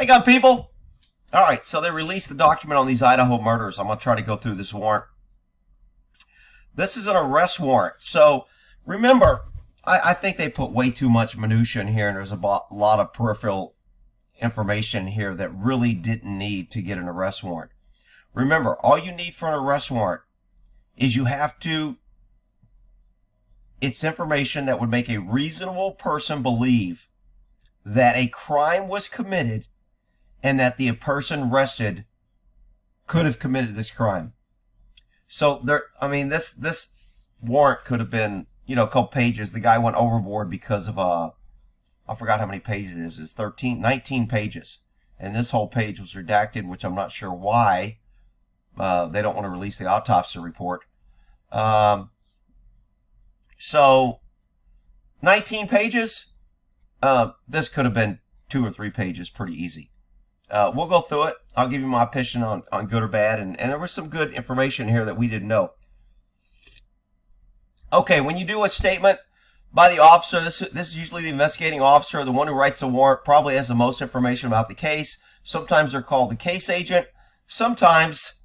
Hey, gun people. All right, so they released the document on these Idaho murders. I'm going to try to go through this warrant. This is an arrest warrant. So remember, I think they put way too much minutia in here, and there's a lot of peripheral information here that really didn't need to get an arrest warrant. Remember, all you need for an arrest warrant is it's information that would make a reasonable person believe that a crime was committed and that the person arrested could have committed this crime. So this warrant could have been, a couple pages. The guy went overboard because of I forgot how many pages it is. It's 19 pages. And this whole page was redacted, which I'm not sure why. They don't want to release the autopsy report. So 19 pages. This could have been 2 or 3 pages, pretty easy. We'll go through it. I'll give you my opinion on good or bad. And there was some good information here that we didn't know. Okay, when you do a statement by the officer, this is usually the investigating officer, the one who writes the warrant, probably has the most information about the case. Sometimes they're called the case agent. Sometimes,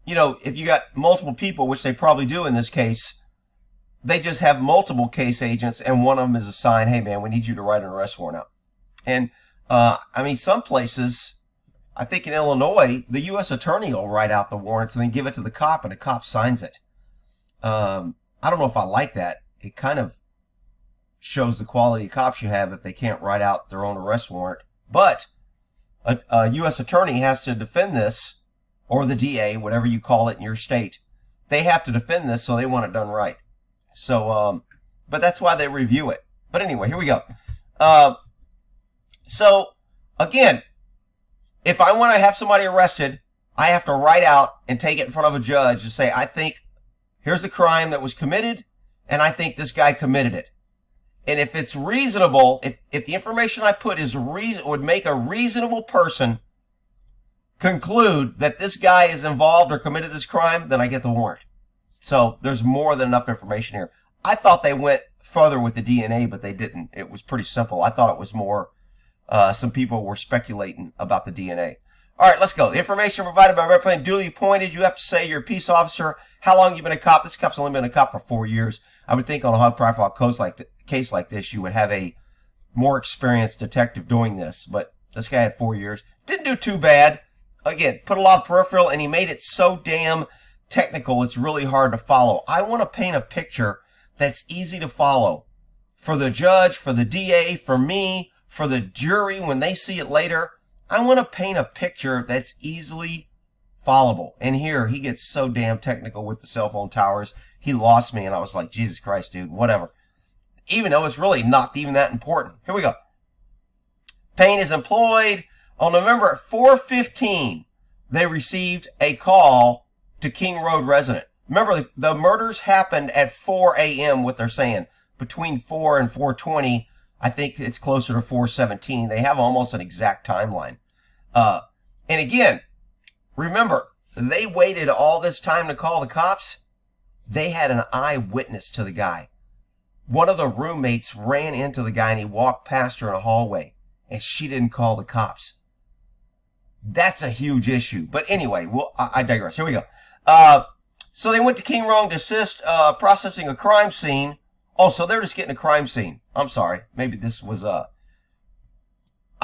if you got multiple people, which they probably do in this case, they just have multiple case agents, and one of them is assigned, hey man, we need you to write an arrest warrant out. And some places, I think in Illinois, the U.S. attorney will write out the warrants and then give it to the cop, and the cop signs it. I don't know if I like that. It kind of shows the quality of cops you have if they can't write out their own arrest warrant. But a U.S. attorney has to defend this, or the DA, whatever you call it in your state. They have to defend this, so they want it done right. So, but that's why they review it. But anyway, here we go. So, again, if I want to have somebody arrested, I have to write out and take it in front of a judge and say, I think here's a crime that was committed, and I think this guy committed it. And if it's reasonable, if the information I put would make a reasonable person conclude that this guy is involved or committed this crime, then I get the warrant. So there's more than enough information here. I thought they went further with the DNA, but they didn't. It was pretty simple. I thought it was more, some people were speculating about the DNA. All right, let's go. The information provided by Red duly appointed. You have to say you're a peace officer. How long you been a cop? This cop's only been a cop for 4 years. I would think on a high-profile case like this, you would have a more experienced detective doing this. But this guy had 4 years. Didn't do too bad. Again, put a lot of peripheral, and he made it so damn technical, it's really hard to follow. I want to paint a picture that's easy to follow. For the judge, for the DA, for me, for the jury when they see it later. I want to paint a picture that's easily followable. And here, he gets so damn technical with the cell phone towers. He lost me, and I was like, Jesus Christ, dude, whatever. Even though it's really not even that important. Here we go. Payne is employed. On November 4/15, they received a call to King Road resident. Remember, the murders happened at 4 a.m., what they're saying. Between 4 and 4:20, I think it's closer to 4:17. They have almost an exact timeline. And again, remember, they waited all this time to call the cops. They had an eyewitness to the guy. One of the roommates ran into the guy and he walked past her in a hallway, and she didn't call the cops. That's a huge issue. But anyway, I digress. Here we go. So they went to King Road to assist processing a crime scene. Oh, so they're just getting a crime scene. I'm sorry. Maybe this was I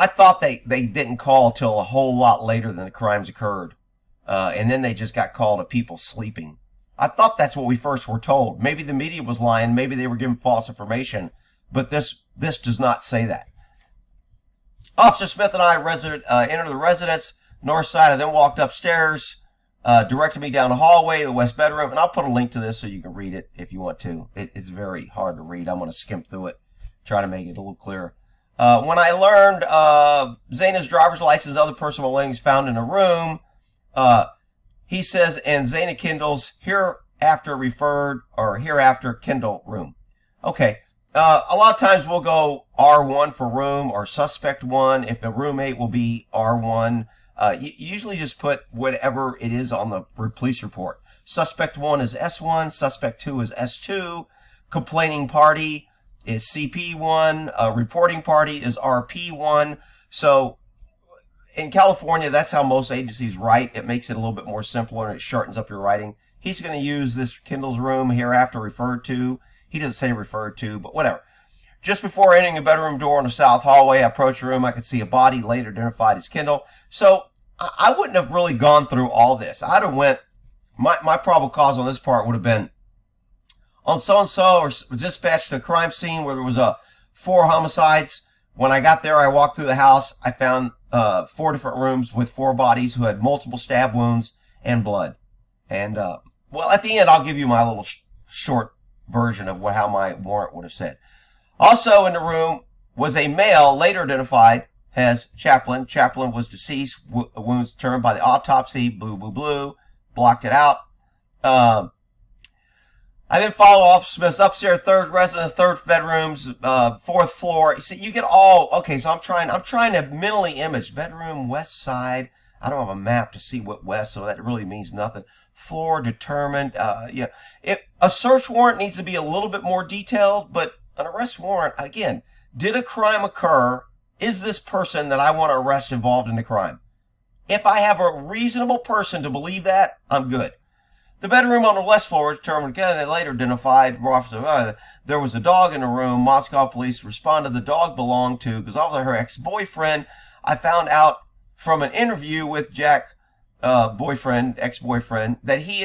thought they didn't call till a whole lot later than the crimes occurred. And then they just got called to people sleeping. I thought that's what we first were told. Maybe the media was lying. Maybe they were giving false information. But this does not say that. Officer Smith and I entered the residence, north side. I then walked upstairs, directed me down the hallway, the west bedroom. And I'll put a link to this so you can read it if you want to. It's very hard to read. I'm going to skim through it, try to make it a little clearer. When I learned Zaina's driver's license, other personal belongings found in a room, he says, and Zaina Kindle's hereafter Kindle room. Okay. A lot of times we'll go R1 for room or suspect 1 if the roommate will be R1. You usually just put whatever it is on the police report. Suspect 1 is S1. Suspect 2 is S2. Complaining party is CP1. Reporting party is RP1. So in California, that's how most agencies write. It makes it a little bit more simpler and it shortens up your writing. He's going to use this Kendall's room hereafter referred to. He doesn't say referred to, but whatever. Just before entering the bedroom door on the south hallway, I approached the room. I could see a body, later identified as Kendall. So I wouldn't have really gone through all this. I'd have went, my probable cause on this part would have been, on so-and-so or dispatched to a crime scene where there was 4 homicides. When I got there, I walked through the house. I found 4 different rooms with 4 bodies who had multiple stab wounds and blood. And, well, at the end, I'll give you my little short version of how my warrant would have said. Also in the room was a male, later identified as Chaplin. Chaplin was deceased. Wounds determined by the autopsy. Blue, blue, blue. Blocked it out. I then followed Officer Smith's upstairs, 3rd resident, 3rd bedrooms, 4th floor. You see, you get all, okay, so I'm trying to mentally image bedroom, west side. I don't have a map to see what west, so that really means nothing. Floor determined, yeah. A search warrant needs to be a little bit more detailed, but an arrest warrant, again, did a crime occur? Is this person that I want to arrest involved in the crime? If I have a reasonable person to believe that, I'm good. The bedroom on the west floor determined again, they later identified there was a dog in the room. Moscow police responded the dog belonged to Gazova, her ex-boyfriend. I found out from an interview with Jack, ex-boyfriend, that he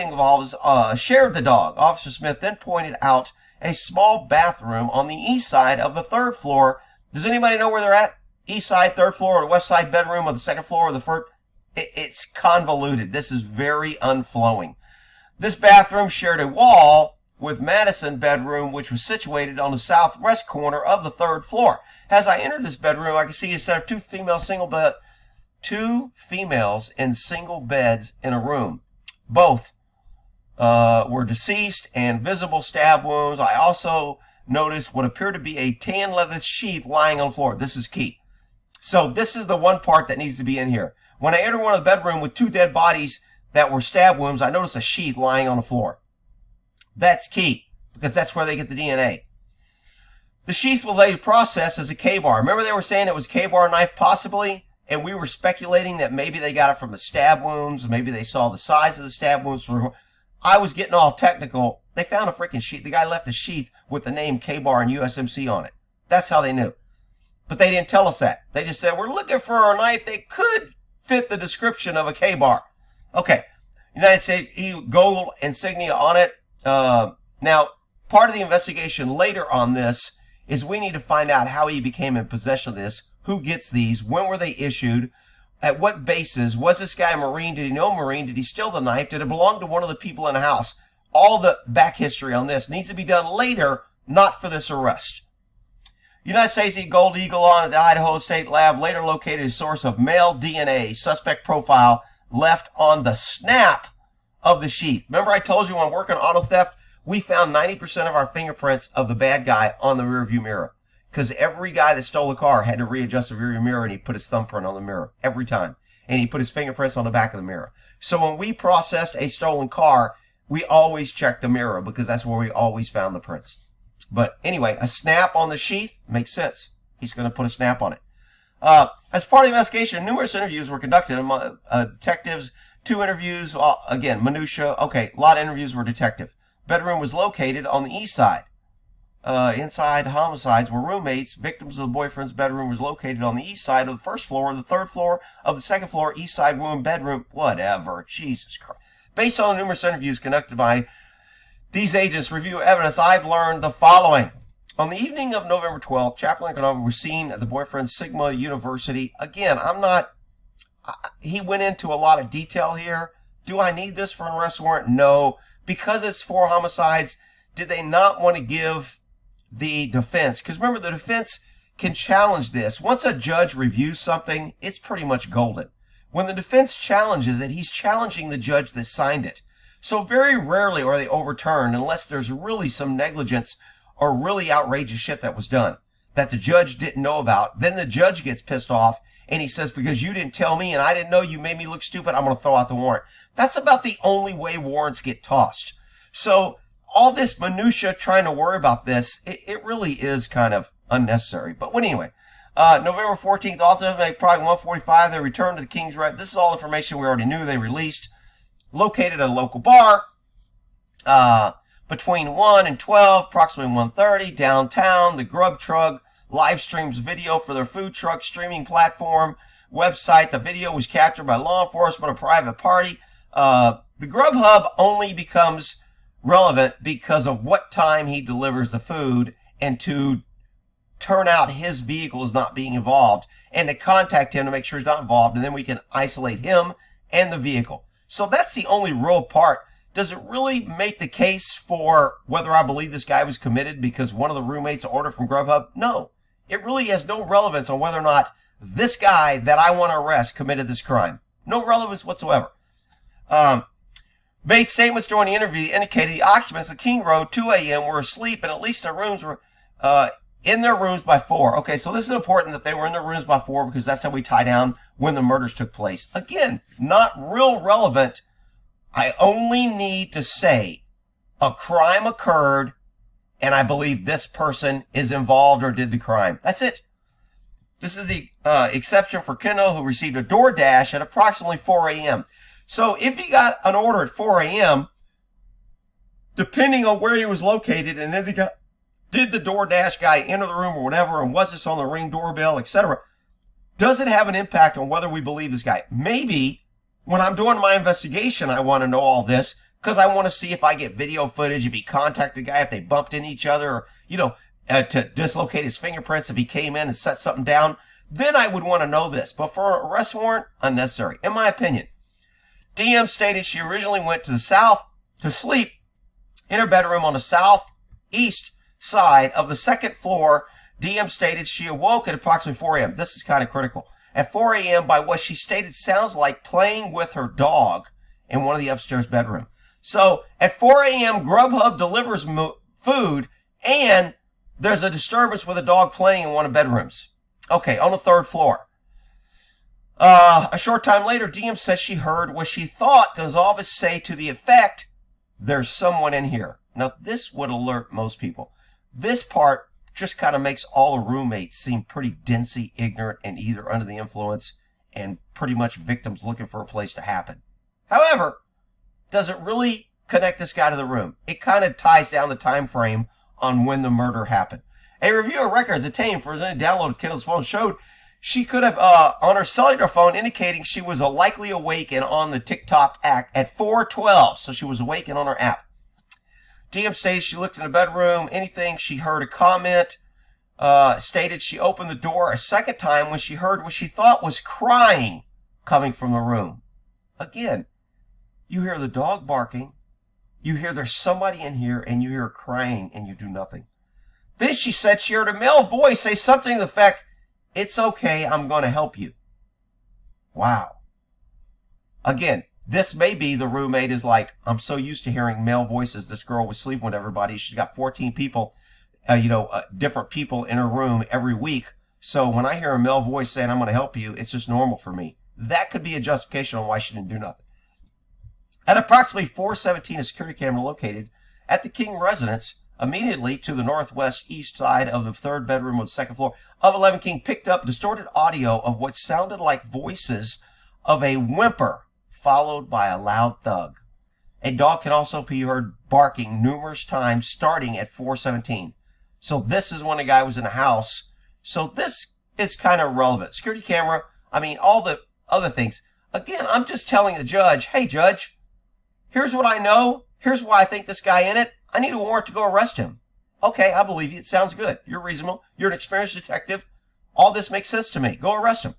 shared the dog. Officer Smith then pointed out a small bathroom on the east side of the 3rd floor. Does anybody know where they're at? East side, 3rd floor, or the west side bedroom, or the 2nd floor, or the 1st? It's convoluted. This is very unflowing. This bathroom shared a wall with Madison bedroom, which was situated on the southwest corner of the 3rd floor. As I entered this bedroom, I could see a set of 2 females in single beds in a room. Both were deceased and visible stab wounds. I also noticed what appeared to be a tan leather sheath lying on the floor. This is key. So this is the one part that needs to be in here. When I entered one of the bedroom with 2 dead bodies that were stab wounds, I noticed a sheath lying on the floor. That's key, because that's where they get the DNA. The sheath was later processed as a K-bar. Remember they were saying it was K-bar knife possibly? And we were speculating that maybe they got it from the stab wounds. Maybe they saw the size of the stab wounds. I was getting all technical. They found a freaking sheath. The guy left a sheath with the name K-bar and USMC on it. That's how they knew. But they didn't tell us that. They just said, we're looking for a knife that could fit the description of a K-bar. Okay. United States gold insignia on it. Now, part of the investigation later on this is we need to find out how he became in possession of this. Who gets these? When were they issued? At what basis? Was this guy a Marine? Did he know a Marine? Did he steal the knife? Did it belong to one of the people in the house? All the back history on this needs to be done later, not for this arrest. United States Gold Eagle on at the Idaho State Lab later located a source of male DNA, suspect profile left on the snap of the sheath. Remember I told you when working auto theft, we found 90% of our fingerprints of the bad guy on the rearview mirror. Because every guy that stole the car had to readjust the rearview mirror and he put his thumbprint on the mirror every time. And he put his fingerprints on the back of the mirror. So when we processed a stolen car, we always checked the mirror because that's where we always found the prints. But anyway, a snap on the sheath makes sense. He's going to put a snap on it. As part of the investigation, numerous interviews were conducted among detectives. 2 interviews, again, minutia. Okay, a lot of interviews were detective. Bedroom was located on the east side. Inside homicides were roommates. Victims of the boyfriend's bedroom was located on the east side of the 1st floor, the 3rd floor of the 2nd floor, east side room, bedroom, whatever. Jesus Christ. Based on numerous interviews conducted by these agents review evidence, I've learned the following. On the evening of November 12th, Chaplin and Kohberger were seen at the boyfriend's Sigma University. Again, he went into a lot of detail here. Do I need this for an arrest warrant? No. Because it's 4 homicides, did they not want to give the defense? Because remember, the defense can challenge this. Once a judge reviews something, it's pretty much golden. When the defense challenges it, he's challenging the judge that signed it. So very rarely are they overturned unless there's really some negligence or really outrageous shit that was done that the judge didn't know about. Then the judge gets pissed off and he says, because you didn't tell me and I didn't know, you made me look stupid, I'm going to throw out the warrant. That's about the only way warrants get tossed. So all this minutia trying to worry about this, it really is kind of unnecessary. But anyway, November 14th, ultimately, probably 1:45, they returned to the King's Red. This is all information we already knew they released. Located at a local bar between 1 and 12, approximately 1:30, downtown. The Grub Truck live streams video for their food truck streaming platform website. The video was captured by law enforcement, a private party. The Grubhub only becomes relevant because of what time he delivers the food, and to turn out his vehicle is not being involved, and to contact him to make sure he's not involved, and then we can isolate him and the vehicle. So that's the only real part. Does it really make the case for whether I believe this guy was committed because one of the roommates ordered from Grubhub? No. It really has no relevance on whether or not this guy that I want to arrest committed this crime. No relevance whatsoever. Made statements during the interview indicated the occupants of King Road, 2 a.m. were asleep, and at least their rooms were in their rooms by 4. Okay, so this is important that they were in their rooms by 4 because that's how we tie down when the murders took place. Again, not real relevant. I only need to say a crime occurred and I believe this person is involved or did the crime. That's it. This is the exception for Kendall, who received a DoorDash at approximately 4 a.m. So if he got an order at 4 a.m., depending on where he was located, and if he did the DoorDash guy enter the room or whatever, and was this on the Ring doorbell, etc., does it have an impact on whether we believe this guy? Maybe when I'm doing my investigation, I want to know all this because I want to see if I get video footage, if he contacted the guy, if they bumped into each other, or, to dislocate his fingerprints if he came in and set something down. Then I would want to know this. But for an arrest warrant, unnecessary, in my opinion. DM stated she originally went to the south to sleep in her bedroom on the southeast side of the second floor. DM stated she awoke at approximately 4 a.m. This is kind of critical. At 4 a.m. by what she stated sounds like playing with her dog in one of the upstairs bedroom. So at 4 a.m. Grubhub delivers food and there's a disturbance with a dog playing in one of the bedrooms. Okay, on the third floor. A short time later, DM says she heard what she thought Gonzalez say to the effect, "There's someone in here." Now, this would alert most people. This part just kind of makes all the roommates seem pretty densely ignorant and either under the influence and pretty much victims looking for a place to happen. However, does it really connect this guy to the room? It kind of ties down the time frame on when the murder happened. A review of records obtained for any downloaded Kendall's phone showed she could have, on her cellular phone, indicating she was likely awake and on the TikTok act at 4:12. So she was awake and on her app. DM stated she looked in the bedroom. Anything she heard a comment. Stated she opened the door a second time when she heard what she thought was crying coming from the room. Again, you hear the dog barking. You hear there's somebody in here and you hear crying and you do nothing. Then she said she heard a male voice say something to the effect, "It's okay, I'm going to help you." Wow. Again, this may be the roommate is like, I'm so used to hearing male voices. This girl was sleeping with everybody. She's got 14 people, different people in her room every week. So when I hear a male voice saying, "I'm going to help you," it's just normal for me. That could be a justification on why she didn't do nothing. At approximately 4:17, a security camera located at the King residence immediately to the northwest east side of the third bedroom of the second floor of 11 King picked up distorted audio of what sounded like voices of a whimper followed by a loud thug. A dog can also be heard barking numerous times starting at 4:17. So this is when the guy was in the house. So this is kind of relevant. Security camera, all the other things. Again, I'm just telling the judge, "Hey, judge, here's what I know. Here's why I think this guy in it. I need a warrant to go arrest him." Okay, I believe you. It sounds good. You're reasonable. You're an experienced detective. All this makes sense to me. Go arrest him.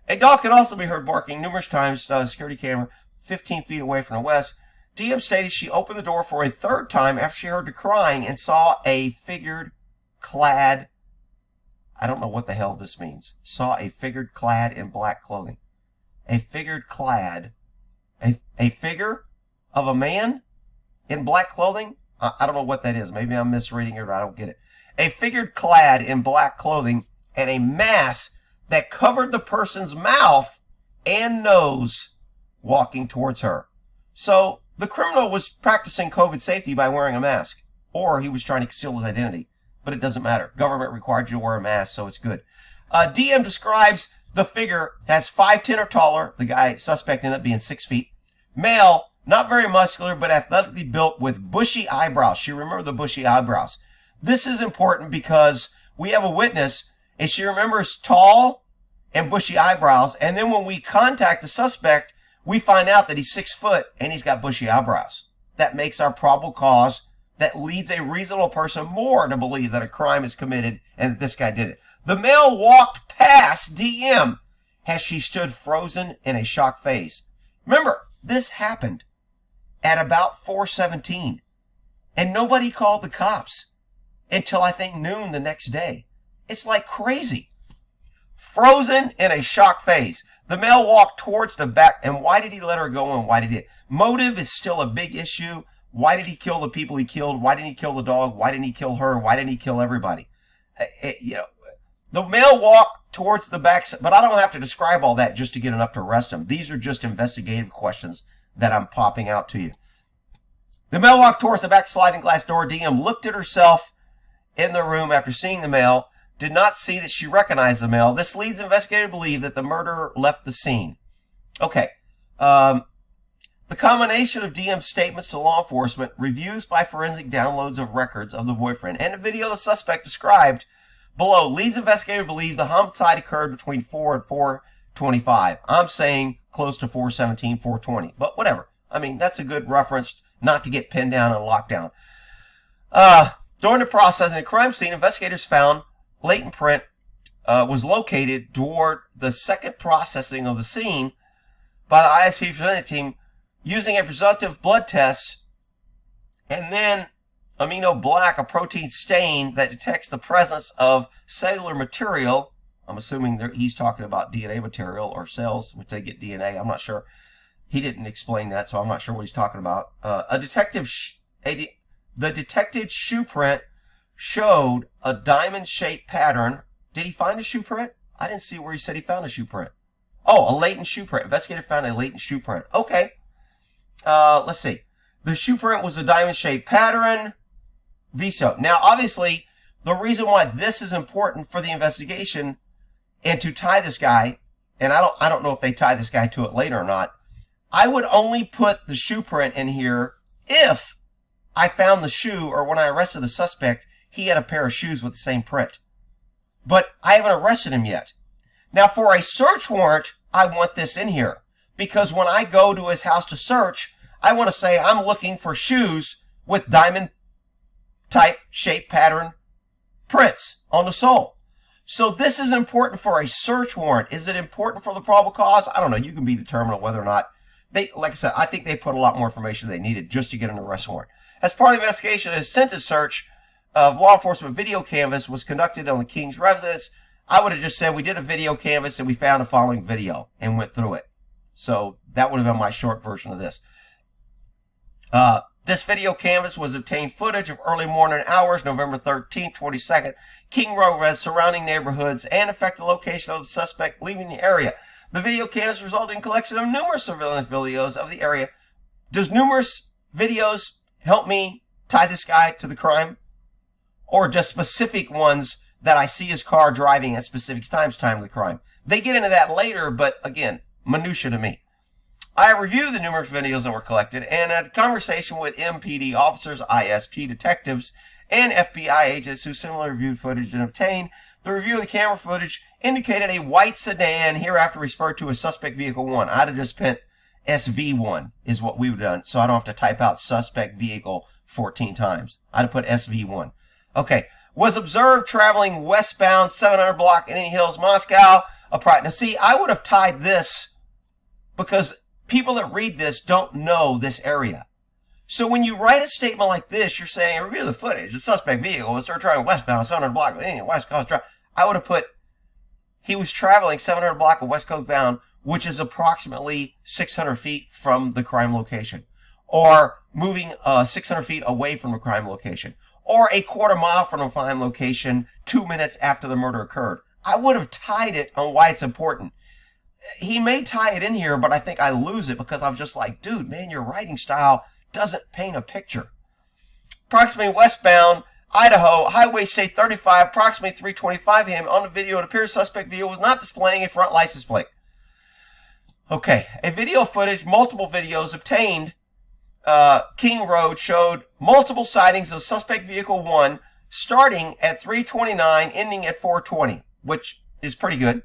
A dog can also be heard barking numerous times. Security camera 15 feet away from the west. DM stated she opened the door for a third time after she heard the crying and saw a figured clad, I don't know what the hell this means, saw a figured clad in black clothing. A figured clad, a figure of a man in black clothing? I don't know what that is. Maybe I'm misreading it or I don't get it. A figured clad in black clothing and a mask that covered the person's mouth and nose walking towards her. So the criminal was practicing COVID safety by wearing a mask, or he was trying to conceal his identity, but it doesn't matter. Government required you to wear a mask, so it's good. DM describes the figure as 5'10" or taller. The guy suspect ended up being 6 feet. Male, not very muscular, but athletically built with bushy eyebrows. She remembered the bushy eyebrows. This is important because we have a witness, and she remembers tall and bushy eyebrows. And then when we contact the suspect, we find out that he's 6 foot and he's got bushy eyebrows. That makes our probable cause that leads a reasonable person more to believe that a crime is committed and that this guy did it. The male walked past DM as she stood frozen in a shocked phase. Remember, this happened at about 4:17, and nobody called the cops until I think noon the next day. It's like crazy. Frozen in a shocked phase. The male walked towards the back, and why did he let her go and why did he? Motive is still a big issue. Why did he kill the people he killed? Why didn't he kill the dog? Why didn't he kill her? Why didn't he kill everybody? The male walked towards the back, but I don't have to describe all that just to get enough to arrest him. These are just investigative questions that I'm popping out to you. The male walked towards the back sliding glass door. DM looked at herself in the room after seeing the male, did not see that she recognized the male. This leads investigators to believe that the murderer left the scene. Okay. The combination of DM's statements to law enforcement, reviews by forensic downloads of records of the boyfriend, and the video the suspect described below leads investigators to believe the homicide occurred between 4 and 4:25. I'm saying close to 4:17, 4:20, but whatever. I mean, that's a good reference not to get pinned down and locked down. During the processing of the crime scene, investigators found latent print was located toward the second processing of the scene by the ISP forensic team using a presumptive blood test and then amino black, a protein stain that detects the presence of cellular material. I'm assuming he's talking about DNA material or cells, which they get DNA. I'm not sure. He didn't explain that, so I'm not sure what he's talking about. The detected shoe print showed a diamond-shaped pattern. Did he find a shoe print? I didn't see where he said he found a shoe print. Oh, a latent shoe print. Investigator found a latent shoe print. Okay. Let's see. The shoe print was a diamond-shaped pattern. Viso. Now, obviously, the reason why this is important for the investigation and to tie this guy, and I don't know if they tie this guy to it later or not, I would only put the shoe print in here if I found the shoe, or when I arrested the suspect, he had a pair of shoes with the same print. But I haven't arrested him yet. Now, for a search warrant, I want this in here. Because when I go to his house to search, I want to say I'm looking for shoes with diamond type, shape, pattern prints on the sole. So this is important for a search warrant. Is it important for the probable cause? I don't know. You can be determined on whether or not like I said, I think they put a lot more information they needed just to get an arrest warrant. As part of the investigation, a extensive search of law enforcement video canvas was conducted on the King's residence. I would have just said we did a video canvas and we found the following video and went through it. So that would have been my short version of this. This video canvas was obtained footage of early morning hours, November 13th, 22nd, King Road, surrounding neighborhoods, and affect the location of the suspect leaving the area. The video canvas resulted in collection of numerous surveillance videos of the area. Does numerous videos help me tie this guy to the crime? Or just specific ones that I see his car driving at specific times, time of the crime? They get into that later, but again, minutia to me. I reviewed the numerous videos that were collected and had a conversation with MPD officers, ISP detectives, and FBI agents who similarly reviewed footage and obtained. The review of the camera footage indicated a white sedan, hereafter referred to as suspect vehicle 1. I'd have just put SV1 is what we would have done, so I don't have to type out suspect vehicle 14 times. I'd have put SV1. Okay. Was observed traveling westbound 700 block Indian Hills, Moscow. Now, see, I would have tied this because people that read this don't know this area. So when you write a statement like this, you're saying, review the footage. The suspect vehicle was traveling westbound 700 block of Indian West Coast Drive. I would have put, he was traveling 700 block of West Coast bound, which is approximately 600 feet from the crime location. Or moving 600 feet away from the crime location. Or a quarter mile from the crime location 2 minutes after the murder occurred. I would have tied it on why it's important. He may tie it in here, but I think I lose it because I'm just like, dude, man, your writing style doesn't paint a picture. Approximately westbound Idaho, Highway State 35, approximately 3:25 a.m. On the video, it appears suspect vehicle was not displaying a front license plate. Okay, a video footage, multiple videos obtained King Road showed multiple sightings of suspect vehicle 1 starting at 3:29, ending at 4:20, which is pretty good.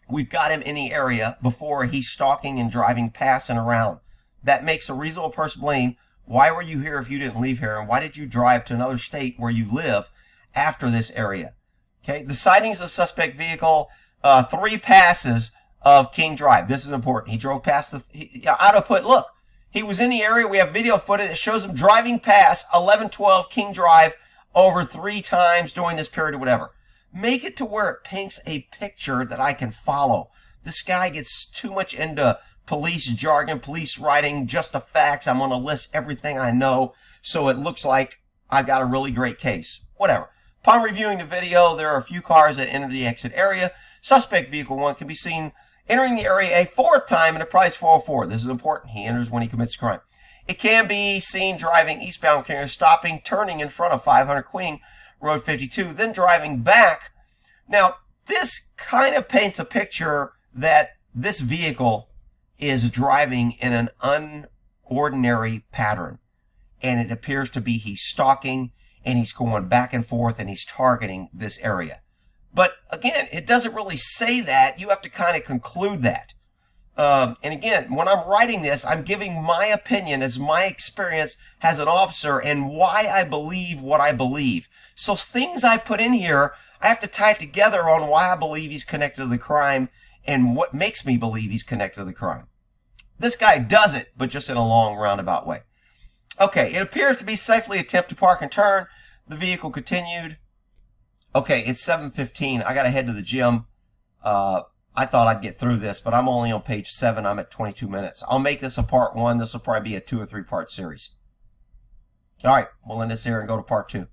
We've got him in the area before he's stalking and driving past and around. That makes a reasonable person believe, why were you here if you didn't leave here? And why did you drive to another state where you live after this area? Okay, the sightings of suspect vehicle, 3 passes of King Drive. This is important. He drove past Idaho put, look, he was in the area. We have video footage that shows him driving past 1112 King Drive over 3 times during this period or whatever. Make it to where it paints a picture that I can follow. This guy gets too much into police jargon, police writing, just the facts. I'm going to list everything I know so it looks like I got a really great case. Whatever. Upon reviewing the video, there are a few cars that enter the exit area. Suspect vehicle 1 can be seen entering the area a 4th time in the price 404. This is important. He enters when he commits the crime. It can be seen driving eastbound, stopping, turning in front of 500 Queen Road 52, then driving back. Now, this kind of paints a picture that this vehicle is driving in an unordinary pattern. And it appears to be he's stalking and he's going back and forth and he's targeting this area. But again, it doesn't really say that. You have to kind of conclude that. And again, when I'm writing this, I'm giving my opinion as my experience as an officer and why I believe what I believe. So things I put in here, I have to tie it together on why I believe he's connected to the crime and what makes me believe he's connected to the crime. This guy does it, but just in a long roundabout way. Okay, it appears to be safely attempt to park and turn. The vehicle continued. Okay, it's 7:15. I got to head to the gym. I thought I'd get through this, but I'm only on page 7. I'm at 22 minutes. I'll make this a part 1. This will probably be a 2 or 3 part series. All right, we'll end this here and go to part 2.